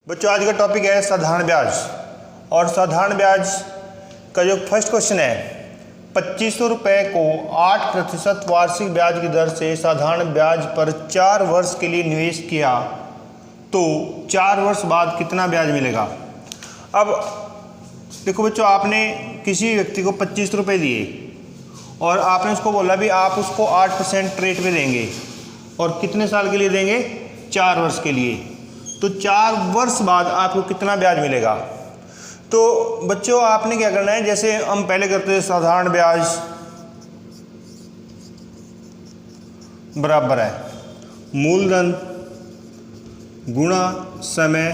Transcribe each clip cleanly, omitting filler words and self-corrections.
बच्चों आज का टॉपिक है साधारण ब्याज। और साधारण ब्याज का जो फर्स्ट क्वेश्चन है, 2500 रुपये को 8% वार्षिक ब्याज की दर से साधारण ब्याज पर 4 वर्ष के लिए निवेश किया तो 4 वर्ष बाद कितना ब्याज मिलेगा। अब देखो बच्चों, आपने किसी व्यक्ति को 25 रुपये दिए और आपने उसको बोला भी आप उसको 8% रेट पे देंगे और कितने साल के लिए देंगे, 4 वर्ष के लिए। तो 4 वर्ष बाद आपको कितना ब्याज मिलेगा। तो बच्चों आपने क्या करना है, जैसे हम पहले करते थे साधारण ब्याज बराबर है मूलधन गुणा समय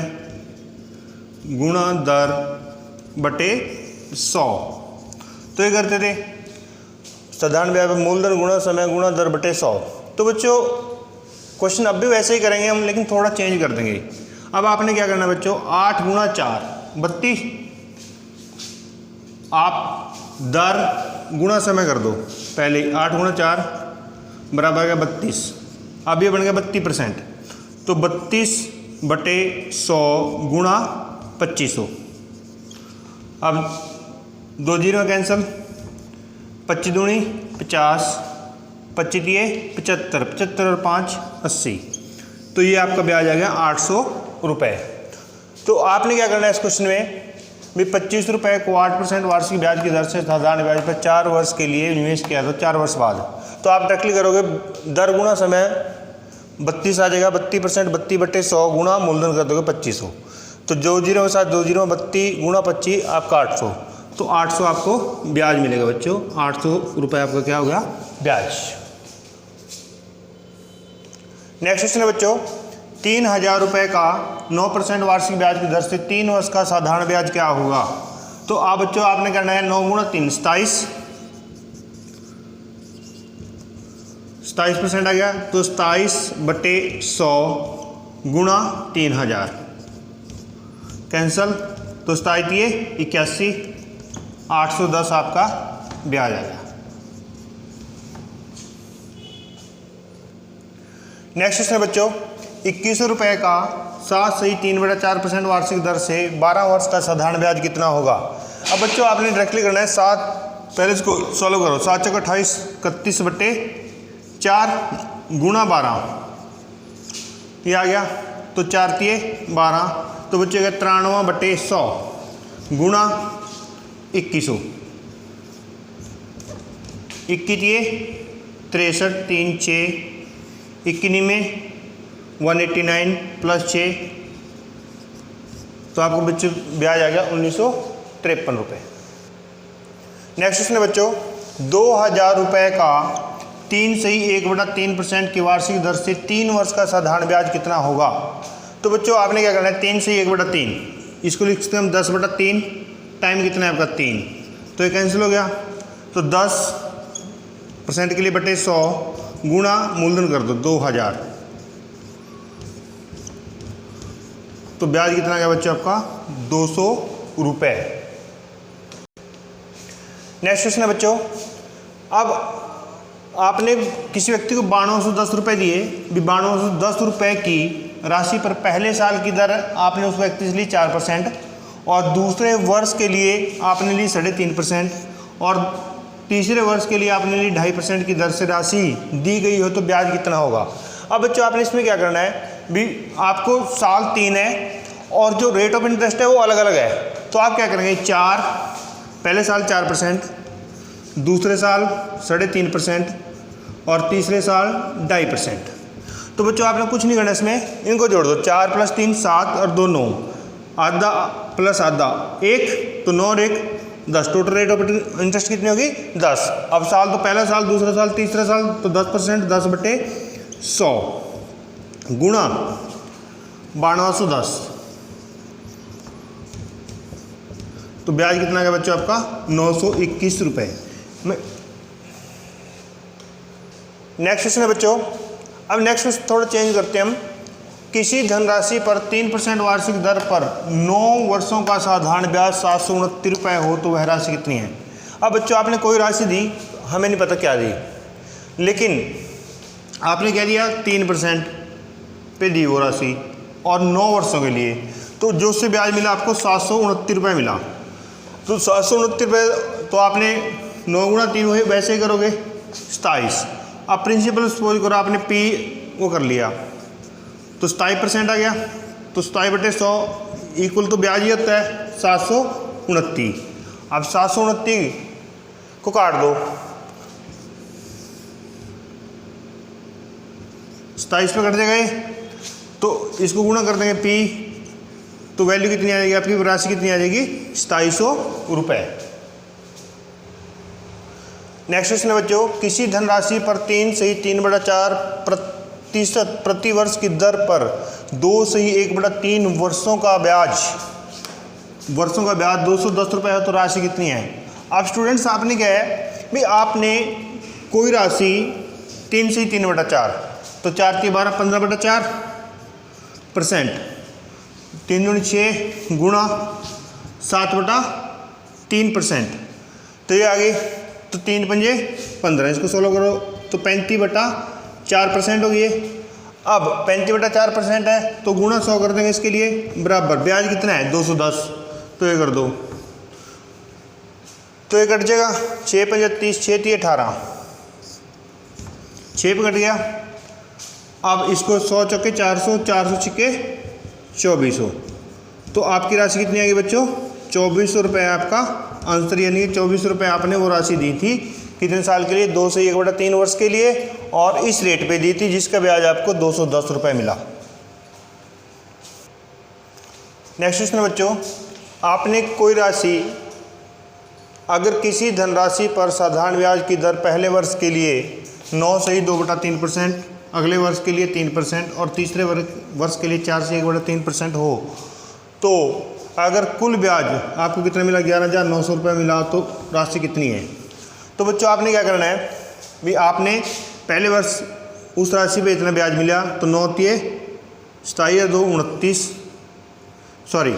गुणा दर बटे 100। तो ये करते थे साधारण ब्याज मूलधन गुणा समय गुणा दर बटे 100। तो बच्चों क्वेश्चन अब भी वैसे ही करेंगे हम, लेकिन थोड़ा चेंज कर देंगे। अब आपने क्या करना है बच्चों, 8 गुणा 4 32, आप दर गुणा समय कर दो। पहले 8 गुणा 4 बराबर है 32, अब ये बन गया 32%। तो 32 बटे 100 गुणा 2500। अब 2 जीरो कैंसिल, 25 दूनी 50, 25 दिए 75, 75 और 5 80। तो ये आपका ब्याज आ गया 800 रुपये। तो आपने क्या करना है इस क्वेश्चन में भी 25 रुपये को 8% वार्षिक ब्याज की दर से साधारण ब्याज पर 4 वर्ष के लिए निवेश किया तो 4 वर्ष बाद। तो आप डायरेक्टली करोगे दर गुणा समय 32 आ जाएगा, 32%, 32 बटे 100 गुणा मूलधन कर दोगे 2500। तो 2 जीरो के साथ 2 जीरो 32 गुणा 25 आपका 800। तो 800 आपको ब्याज मिलेगा बच्चों, 800 रुपये आपका क्या हो गया ब्याज। नेक्स्ट क्वेश्चन है बच्चों, 3000 रुपये का 9% वार्षिक ब्याज की दर से 3 वर्ष का साधारण ब्याज क्या होगा। तो आप बच्चों आपने करना है 9 गुणा 3 27% आ गया। तो 27 बटे 100 गुणा 3000 कैंसल, तो 27 81, 810 आपका ब्याज आ गया। नेक्स्ट क्वेश्चन है बच्चों, 2100 रुपये का 7.3/4% वार्षिक दर से 12 वर्ष का साधारण ब्याज कितना होगा। अब बच्चों आपने डायरेक्टली करना है 7, पहले इसको सॉल्व करो। 7 चौका 28, 31 बटे 4 गुणा 12 ये आ गया। तो 4 तिये 12, तो बच्चे का 93 बटे 100 गुणा 2100, 21 तिये 63, 3 6 21 में 189 प्लस 6, तो आपको बच्चों ब्याज आ गया 1953 रुपये। नेक्स्ट क्वेश्चन है बच्चों, 2000 रुपये का 3/1/3% की वार्षिक दर से 3 वर्ष का साधारण ब्याज कितना होगा। तो बच्चों आपने क्या करना है, 3/1/3 इसको लिख सकते हैं हम 10/3, टाइम कितना है आपका 3, तो ये कैंसिल हो गया। तो 10% के लिए बटे 100 गुणा मूलधन कर दो 2000, तो ब्याज कितना गया बच्चों आपका 200 रुपये। नेक्स्ट क्वेश्चन है बच्चों, अब आपने किसी व्यक्ति को 9210 रुपये दिए, 9210 रुपये की राशि पर पहले साल की दर आपने उस व्यक्ति से ली 4% और दूसरे वर्ष के लिए आपने ली 3.5% और तीसरे वर्ष के लिए आपने ली 2.5% की दर से राशि दी गई हो तो ब्याज कितना होगा। अब बच्चों आपने इसमें क्या करना है भी, आपको साल 3 है और जो रेट ऑफ इंटरेस्ट है वो अलग अलग है। तो आप क्या करेंगे, 4 पहले साल 4%, दूसरे साल 3.5% और तीसरे साल 2.5%। तो बच्चों आपने कुछ नहीं करना, इसमें इनको जोड़ दो, 4 + 3 7 और 2 9, आधा प्लस आधा 1, तो 9 और 1 10, टोटल रेट ऑफ इंटरेस्ट कितनी होगी 10। अब साल तो पहला साल, दूसरा साल, तीसरा साल, तो 10%, 10 बटे 100 गुणा 9210, तो ब्याज कितना गया बच्चों आपका 921 रुपये। नेक्स्ट क्वेश्चन है बच्चों, अब नेक्स्ट क्वेश्चन थोड़ा चेंज करते हैं हम। किसी धनराशि पर 3% वार्षिक दर पर 9 वर्षों का साधारण ब्याज 729 रुपये हो तो वह राशि कितनी है। अब बच्चों आपने कोई राशि दी, हमें नहीं पता क्या दी, लेकिन आपने क्या दिया 3% पे दी वो राशि और 9 वर्षों के लिए। तो जो उससे ब्याज मिला आपको 769 रुपये मिला। तो 769 रुपये तो आपने 9 गुणा 3 हुए, वैसे ही करोगे 27। अब प्रिंसिपल सपोज करो आपने पी वो कर लिया तो 27% आ गया। तो 27/100 इक्वल तो ब्याज ही होता है 729। अब 729 को काट दो, 27 पे कट जाएगा ये, तो इसको गुणा कर देंगे पी, तो वैल्यू कितनी आ जाएगी आपकी, राशि कितनी आ जाएगी 2700 रुपये। नेक्स्ट क्वेश्चन है बच्चों, किसी धनराशि पर 3 से 3/4% प्रति वर्ष की दर पर 2 से 1/3 वर्षों का ब्याज 210 रुपये है, तो राशि कितनी है। अब स्टूडेंट्स आपने क्या है भाई, आपने कोई राशि 3 से 3/4, तो 4 × 12 15/4%, 3 × 6 गुणा 7/3%, तो ये आ गई, तो 3 × 5 = 15, इसको 16 करो तो 35/4% हो गई। अब 35/4% है तो गुणा 100 कर देंगे इसके लिए, बराबर ब्याज कितना है 210, तो ये कर दो, तो ये कट जाएगा 6 × 5 = 30, 6 × 3 = 18, 6 पे कट गया। अब इसको 100 चौके 400, 400 छिके 2400, तो आपकी राशि कितनी आएगी बच्चों 2400 रुपये आपका आंसर, यानी 2400 रुपये आपने वो राशि दी थी कितने साल के लिए, 2 से 1/3 वर्ष के लिए, और इस रेट पे दी थी जिसका ब्याज आपको 210 रुपये मिला। नेक्स्ट क्वेश्चन बच्चों, आपने कोई राशि अगर किसी धनराशि पर साधारण ब्याज की दर पहले वर्ष के लिए 9 से 2/3%, अगले वर्ष के लिए 3% और तीसरे वर्ष के लिए 4 से 1/3% हो, तो अगर कुल ब्याज आपको कितना मिला 11,900 रुपये मिला, तो राशि कितनी है। तो बच्चों आपने क्या करना है भी, आपने पहले वर्ष उस राशि पे इतना ब्याज मिला, तो 9 × 27 = 2 29, सॉरी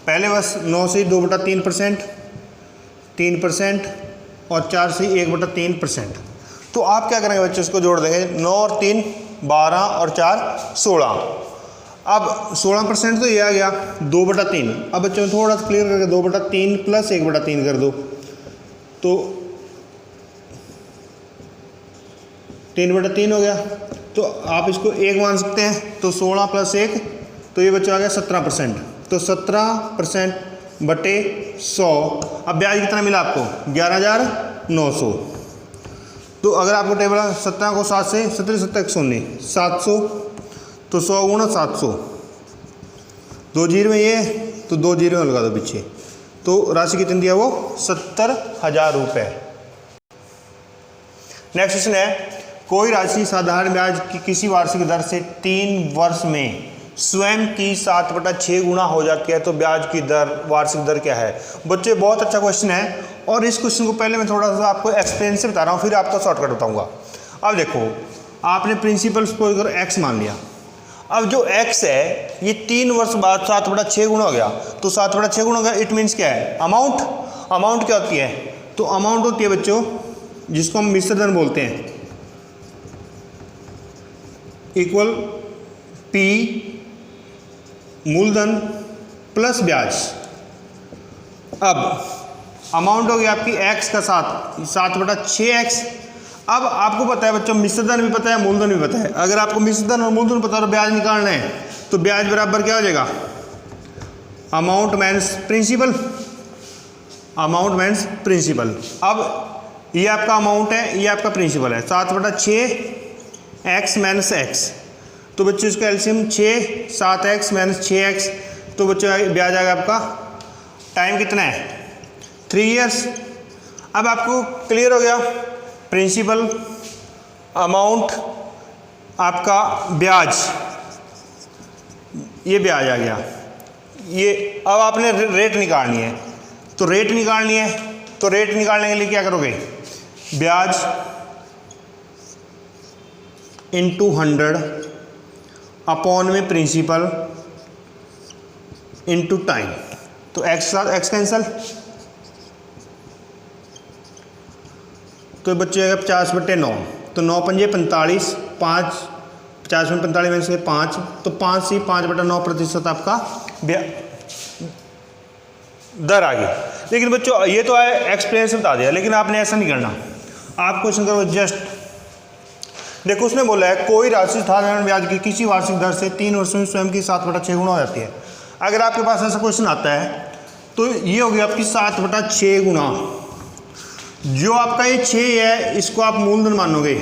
पहले वर्ष 9 से 2/3%, 3% और 4 से 1/3%, तो आप क्या करेंगे बच्चों, इसको जोड़ देंगे, 9 और 3 12 और 4 16, अब 16% तो ये आ गया 2/3। अब बच्चों थोड़ा सा क्लियर करके 2/3 + 1/3 कर दो, तो 3/3 हो गया, तो आप इसको 1 मान सकते हैं, तो 16 + 1, तो ये बच्चों आ गया 17%, तो 17%/100। अब ब्याज कितना मिला आपको 11,900, तो अगर आपको टेबल 17 को 7 से 17 7 119 700, तो 100 × 700, 2 जीरो में ये, तो 2 जीरो लगा दो पीछे, तो राशि कितनी दिया वो 70,000 रुपये। नेक्स्ट क्वेश्चन है, कोई राशि साधारण ब्याज की किसी वार्षिक दर से 3 वर्ष में स्वयं की 7/6 गुणा हो जाती है, तो ब्याज की दर वार्षिक दर क्या है। बच्चे बहुत अच्छा क्वेश्चन है, और इस क्वेश्चन को पहले मैं थोड़ा सा आपको एक्सप्लेन से बता रहा हूँ, फिर आपका शॉर्टकट बताऊंगा। अब देखो, आपने प्रिंसिपल सपोज करो x मान लिया, अब जो x है ये 3 वर्ष बाद 7/6 गुणा हो गया, तो 7/6 गुणा हो गया, इट मीन्स क्या है अमाउंट क्या होती है, तो अमाउंट होती है बच्चों जिसको हम मिश्र धन बोलते हैं, इक्वल P मूलधन प्लस ब्याज। अब अमाउंट हो गया आपकी x का 7/6x। अब आपको पता है बच्चों मिश्रधन भी पता है, मूलधन भी पता है। अगर आपको मिश्रधन और मूलधन पता है और ब्याज निकालना है, तो ब्याज बराबर क्या हो जाएगा, अमाउंट माइनस प्रिंसिपल, अब ये आपका अमाउंट है, ये आपका प्रिंसिपल है, 7/6x माइनस x, तो बच्चों इसका एलसीएम 6 7x माइनस 6x, तो बच्चों ब्याज आएगा आपका, टाइम कितना है 3 इयर्स। अब आपको क्लियर हो गया, प्रिंसिपल, अमाउंट, आपका ब्याज, ये ब्याज आ गया, ये अब आपने रेट निकालनी है, तो रेट निकालने के लिए क्या करोगे, ब्याज इंटू 100 अपॉन में प्रिंसिपल इंटू टाइम, तो एक्स कैंसल, तो बच्चे आएगा 50/9, तो 9 × 5 = 45, 5 50 में 45 में से 5, तो 5 से 5/9% आपका दर आ गई। लेकिन बच्चों ये तो आए एक्सपीरियंस बता दिया, लेकिन आपने ऐसा नहीं करना। आप क्वेश्चन करो जस्ट देखो, उसने बोला है कोई राशि साधारण ब्याज की किसी वार्षिक दर से 3 वर्षों में स्वयं की 7/6 गुना हो जाती है। अगर आपके पास ऐसा क्वेश्चन आता है तो ये होगी आपकी 7/6 गुना। जो आपका ये 6 है इसको आप मूलधन मानोगे,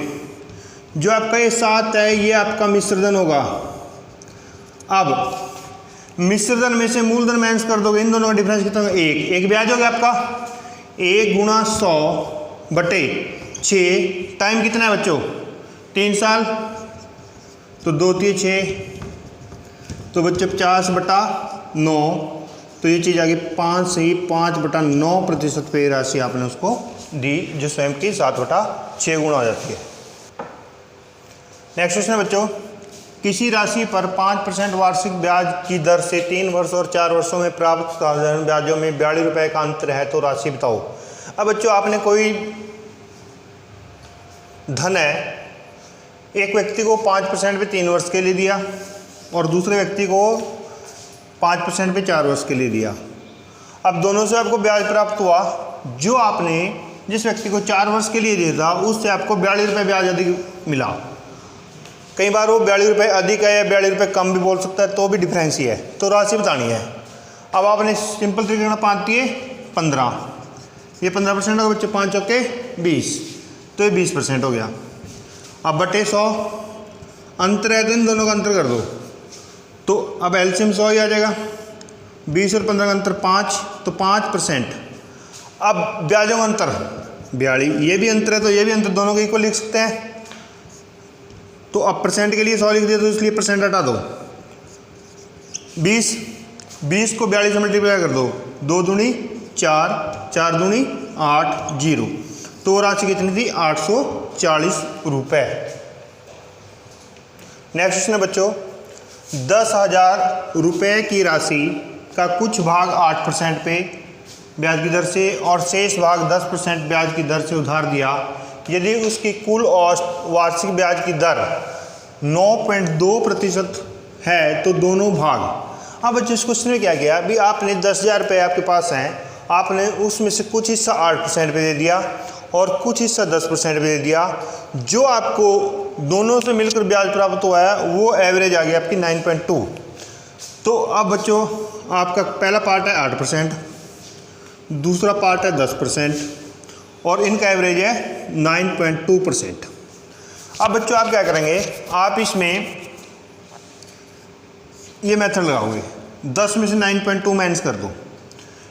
जो आपका ये 7 है ये आपका मिश्रधन होगा। अब मिश्रधन में से मूलधन माइनस कर दोगे, इन दोनों का डिफरेंस कितना होगा? 1। एक ब्याज हो गया आपका 1 गुणा 100/6। टाइम कितना है बच्चों? 3 साल। तो 2 3 6, तो बच्चों 50/9। तो ये चीज़ आ गई 5 से ही 5/9% पे राशि आपने उसको दी, जो स्वयं की 7/6 गुना हो जाती है। नेक्स्ट क्वेश्चन है बच्चों, किसी राशि पर 5% वार्षिक ब्याज की दर से 3 वर्ष और 4 वर्षों में प्राप्त साधारण ब्याजों में 42 रुपये का अंतर है, तो राशि बताओ। अब बच्चों आपने कोई धन है, एक व्यक्ति को 5% पे 3 वर्ष के लिए दिया और दूसरे व्यक्ति को 5% पे 4 वर्ष के लिए दिया। अब दोनों से आपको ब्याज प्राप्त हुआ। जो आपने जिस व्यक्ति को 4 वर्ष के लिए दिया था उससे आपको 42 रुपये ब्याज अधिक मिला। कई बार वो 42 रुपये अधिक है या 42 रुपये कम भी बोल सकता है, तो भी डिफरेंस ही है, तो राशि बतानी है। अब आपने सिंपल तरीके से 5 दिए 15, ये 15% होगा बच्चे, 5 चौके 20, तो ये 20% हो गया। अब बटे 100, अंतर है तो इन दोनों का अंतर कर दो, तो अब एलसीएम 100 ही आ जाएगा। 20 और 15 का अंतर 5, तो 5%। अब ब्याजों का अंतर 42, ये भी अंतर है तो ये भी अंतर, दोनों को इक्वल लिख सकते हैं। तो अब परसेंट के लिए 100 लिख दिया, तो इसलिए परसेंट हटा दो। 20 को 42 से मल्टीप्लाई कर दो, 2 दूनी 4, 4 दूनी 8, 0, तो राशि कितनी थी? 840 रुपये। नेक्स्ट क्वेश्चन है बच्चों, 10,000 रुपये की राशि का कुछ भाग 8% पे ब्याज की दर से और शेष भाग 10% ब्याज की दर से उधार दिया। यदि उसकी कुल वार्षिक ब्याज की दर 9.2% है तो दोनों भाग। अब बच्चों इस क्वेश्चन में क्या किया? अभी आपने 10,000 रुपये आपके पास हैं, आपने उसमें से कुछ हिस्सा 8% पे दे दिया और कुछ हिस्सा 10% पे दे दिया। जो आपको दोनों से मिलकर ब्याज प्राप्त हुआ है वो एवरेज आ गई आपकी 9.2। तो अब बच्चों आपका पहला पार्ट है 8%, दूसरा पार्ट है 10% और इनका एवरेज है 9.2%। अब बच्चों आप क्या करेंगे? आप इसमें ये मेथड लगाओगे, 10 में से 9.2 माइनस कर दो,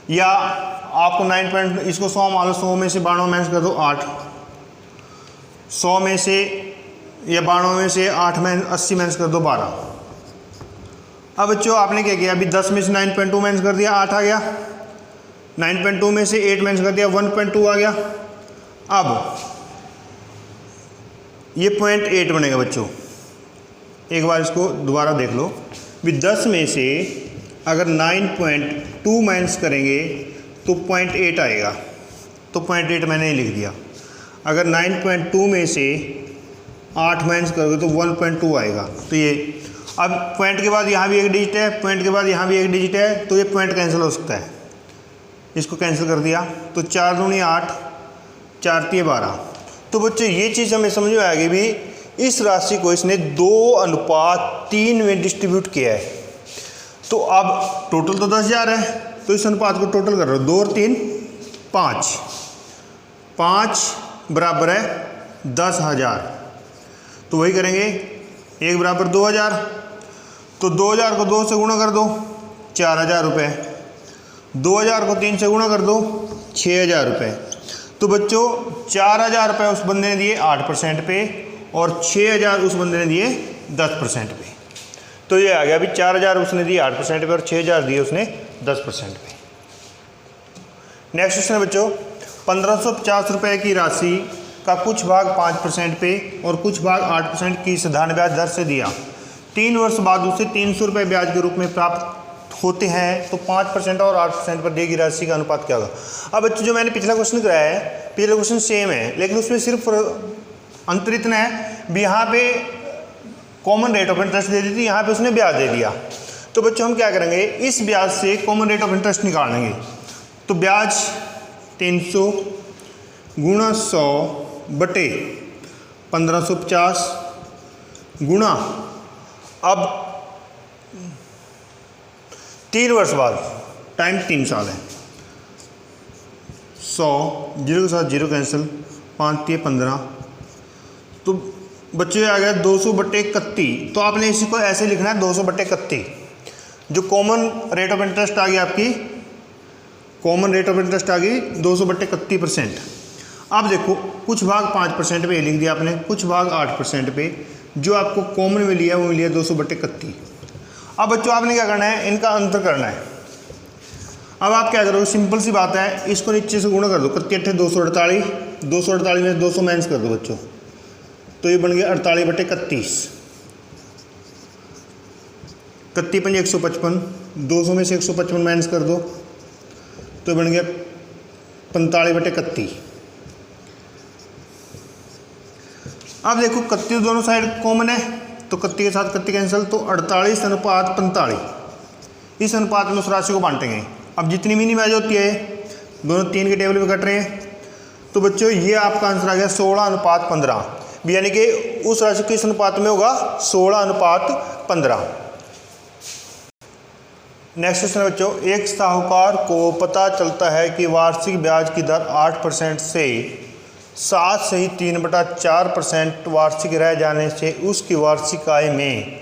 या आपको 9. इसको 100 मान लो, 100 में से 92 माइनस कर दो 8, 100 में से या 92 में से 8 माइनस 80 माइनस कर दो 12। अब बच्चों आपने क्या किया? अभी 10 में से 9.2 माइनस कर दिया, 8 आ गया। 9.2 में से 8 माइनस कर दिया, 1.2 आ गया। अब ये 0.8 बनेगा बच्चों। एक बार इसको दोबारा देख लो। भी 10 में से अगर 9.2 माइनस करेंगे तो 0.8 आएगा, तो 0.8 मैंने ही लिख दिया। अगर 9.2 में से 8 माइनस करोगे तो 1.2 आएगा। तो ये अब पॉइंट के बाद यहाँ भी एक डिजिट है, पॉइंट के बाद यहाँ भी एक डिजिट है, तो ये पॉइंट कैंसिल हो सकता है। इसको कैंसिल कर दिया तो 4 दूनी 8, 4 3 12। तो बच्चों ये चीज़ हमें समझ में आ गई भी, इस राशि को इसने 2:3 में डिस्ट्रीब्यूट किया है। तो अब टोटल तो 10,000 है, तो इस अनुपात को टोटल कर रहे हो, 2 और 3 5, 5 बराबर है 10,000। तो वही करेंगे, 1 बराबर 2,000, तो 2,000 को 2 से गुणा कर दो 4,000 रुपये, 2,000 को 3 से गुणा कर दो 6,000 रुपये। तो बच्चों 4,000 रुपये उस बंदे ने दिए 8% पे और 6,000 उस बंदे ने दिए 10% पे। तो ये आ गया अभी 4,000 उसने दिए 8% पे और 6,000 दिए उसने 10% पे। नेक्स्ट क्वेश्चन है बच्चों, 1,550 रुपये की राशि का कुछ भाग 5% पे और कुछ भाग 8% की साधारण ब्याज दर से दिया। 3 वर्ष बाद उसे 300 रुपये ब्याज के रूप में प्राप्त होते हैं, तो 5% और 8% पर दी गई राशि का अनुपात क्या होगा? अब बच्चों जो मैंने पिछला क्वेश्चन कराया है, पिछला क्वेश्चन सेम है, लेकिन उसमें सिर्फ अंतर इतना है भी यहाँ पे कॉमन रेट ऑफ इंटरेस्ट दे दी थी, यहाँ पे उसने ब्याज दे दिया। तो बच्चों हम क्या करेंगे, इस ब्याज से कॉमन रेट ऑफ इंटरेस्ट निकालेंगे। तो ब्याज 300 गुणा 100 बटे 1550 गुणा, अब 3 वर्ष बाद, टाइम 3 साल है, 100 जीरो के साथ जीरो कैंसिल, 5 × 15, तो बच्चे आ गया 200/31। तो आपने इसी को ऐसे लिखना है 200/31। जो कॉमन रेट ऑफ इंटरेस्ट आ गई आपकी, कॉमन रेट ऑफ इंटरेस्ट आ गई 200/31%। अब देखो कुछ भाग 5% पे लिख दिया आपने, कुछ भाग 8% पे, जो आपको कॉमन में लिया वो लिया 200/31। अब बच्चों आपने क्या करना है, इनका अंतर करना है। अब आप क्या करोगे, सिंपल सी बात है, इसको नीचे से गुणा कर दो, 31 248, 248 में 200 माइनस कर दो बच्चों, तो ये बन गया 48/31। 31 155, 200 में से 155 माइनस कर दो, तो बन गया 45/31। अब देखो 31 दोनों साइड कॉमन है, तो 31 के साथ 31 कैंसिल, तो 48:45। इस अनुपात में उस राशि को बांटेंगे। अब जितनी मिनिमाइज होती है, दोनों 3 के टेबल में कट रहे हैं, तो बच्चों ये आपका आंसर आ गया 16:15, यानी कि उस राशि किस अनुपात में होगा, 16:15। नेक्स्ट क्वेश्चन है बच्चों, एक साहूकार को पता चलता है कि वार्षिक ब्याज की दर 8% से 7 से ही 3/4% वार्षिक रह जाने से उसकी वार्षिक आय में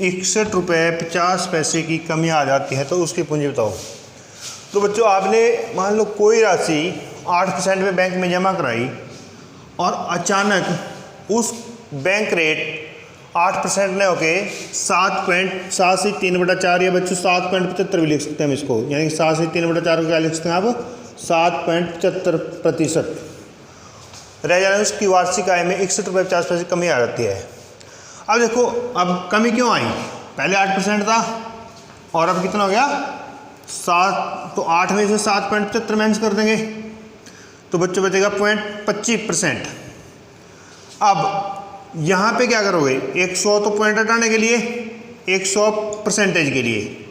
61.50 की कमी आ जाती है, तो उसकी पूंजी बताओ। तो बच्चों आपने मान लो कोई राशि 8% में बैंक में जमा कराई और अचानक उस बैंक रेट 8% ने होके 7 से 3/4 या बच्चों 7.75 भी लिख सकते हैं हम इसको, यानी कि 7 से 3/4 को क्या लिख सकते हैं आप, 7.75% रह जाने उसकी वार्षिक आय में 61.50 कमी आ जाती है। अब देखो अब कमी क्यों आई, पहले 8% था और अब कितना हो गया 7, तो 8 में से 7.75 माइनस कर देंगे, तो बच्चों बचेगा 0.25%। अब यहाँ पे क्या करोगे, 100 तो पॉइंट हटाने के लिए, 100% के लिए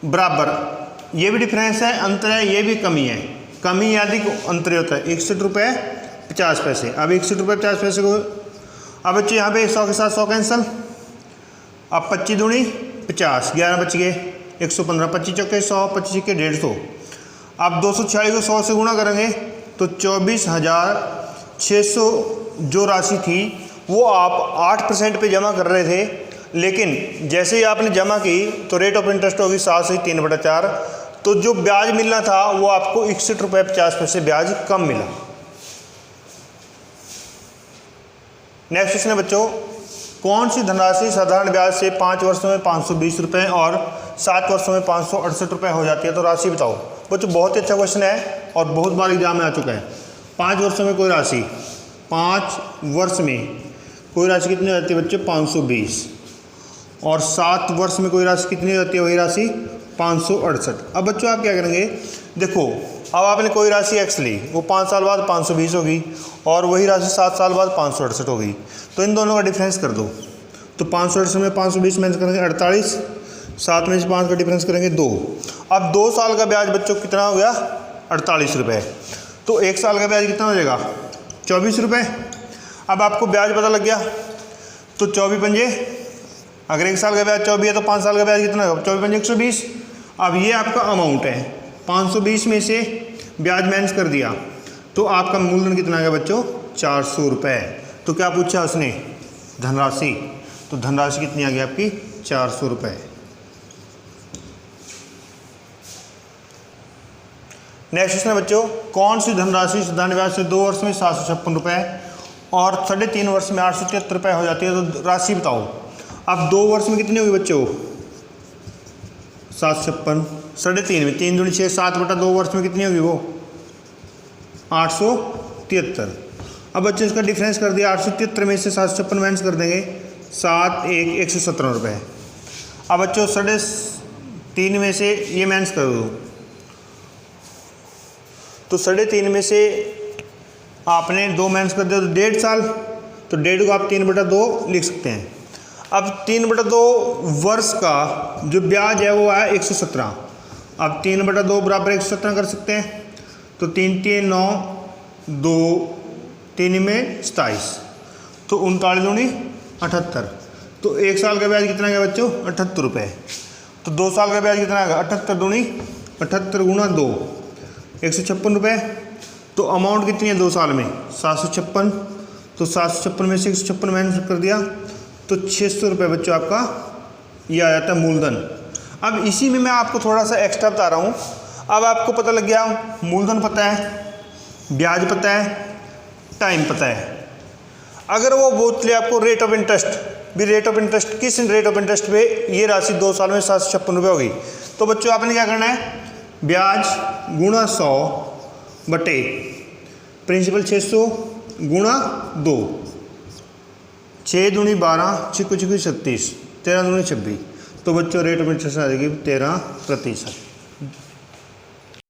बराबर, ये भी डिफरेंस है, अंतर है, ये भी कमी है, कमी यानी अंतर होता है 61.50। अब 61.50 को, अब बच्चे यहाँ पे 100 के साथ 100 कैंसिल, अब 25 दूनी 50, 11 बच गए, 115, 25 चौके 100, 25 के 150। अब 246 को 100 से गुणा करेंगे तो 24,600 जो राशि थी वो आप 8% पे जमा कर रहे थे, लेकिन जैसे ही आपने जमा की तो रेट ऑफ इंटरेस्ट होगी 7 से 3/4, तो जो ब्याज मिलना था वो आपको 61.50 ब्याज कम मिला। नेक्स्ट क्वेश्चन है बच्चों, कौन सी धनराशि साधारण ब्याज से 5 वर्षों में 520 रुपये और 7 वर्षों में 568 रुपये हो जाती है, तो राशि बताओ। बच्चों बहुत ही अच्छा क्वेश्चन है और बहुत बार एग्जाम में आ चुका है। 5 वर्षों में कोई राशि, 5 वर्ष में कोई राशि कितनी हो जाती है बच्चों, 520, और 7 वर्ष में कोई राशि कितनी हो जाती है, वही राशि 568। अब बच्चों आप क्या करेंगे, देखो अब आपने कोई राशि x ली, वो 5 साल बाद 520 होगी और वही राशि 7 साल बाद 568 होगी, तो इन दोनों का डिफरेंस कर दो। तो 568 में 520 माइनस करेंगे 48, 7 में से 5 का डिफरेंस करेंगे 2। अब 2 साल का ब्याज बच्चों कितना हो गया, 48 रुपये, तो 1 साल का ब्याज कितना हो जाएगा, 24 रुपये। अब आपको ब्याज पता लग गया, तो 24 पंजे, अगर 1 साल का ब्याज 24 है तो 5 साल का ब्याज कितना होगा, 24 पंजे 120। अब ये आपका अमाउंट है, 520 में से ब्याज माइनस कर दिया, तो आपका मूलधन कितना आ गया बच्चों, 400 रुपये। तो क्या पूछा उसने, धनराशि, तो धनराशि कितनी आ गई आपकी, 400 रुपये। नेक्स्ट क्वेश्चन है बच्चों, कौन सी धनराशि साधारण ब्याज से 2 वर्ष में 756 रुपये और 3.5 वर्ष में 873 रुपये हो जाती है, तो राशि बताओ। अब 2 वर्ष में कितनी होगी बच्चों, 756, 3.5 में 3 दूनी 6, 7/2 वर्ष में कितनी होगी वो, 873। अब बच्चों इसका डिफरेंस कर दिया, 873 में से 756 माइनस कर देंगे, 7 1 117 रुपये। अब बच्चों 3.5 में से ये माइनस कर दो, तो 3.5 में से आपने 2 माइनस कर दिया तो 1.5 साल, तो 1.5 को आप 3/2 लिख सकते हैं। अब 3/2 वर्ष का जो ब्याज है वो है 117। अब 3/2 बराबर 117 कर सकते हैं, तो 3 3 9, 2 3 में 27, तो 39 दूनी 78। तो 1 साल का ब्याज कितना गया बच्चों? 78 रुपये। तो 2 साल का ब्याज कितना आएगा? 78 दूनी 78 गुणा 2, 156 रुपये। तो अमाउंट कितनी है 2 साल में? 756। तो 756 में से 156 माइनस कर दिया तो 600 रुपये बच्चों आपका ये आ जाता है मूलधन। अब इसी में मैं आपको थोड़ा सा एक्स्ट्रा बता रहा हूँ। अब आपको पता लग गया, मूलधन पता है, ब्याज पता है, टाइम पता है। अगर वो पूछ ले आपको रेट ऑफ इंटरेस्ट, भी रेट ऑफ इंटरेस्ट किस रेट ऑफ इंटरेस्ट पे ये राशि 2 साल में 756 रुपये होगी, तो बच्चों आपने क्या करना है? ब्याज गुणा 100 बटे प्रिंसिपल 600 गुणा 2, 6 दूनी 12, चिक्कू 36, 13 दूनी 26। तो बच्चों रेट ऑफ इंटरेस्ट आ जाएगी 13%।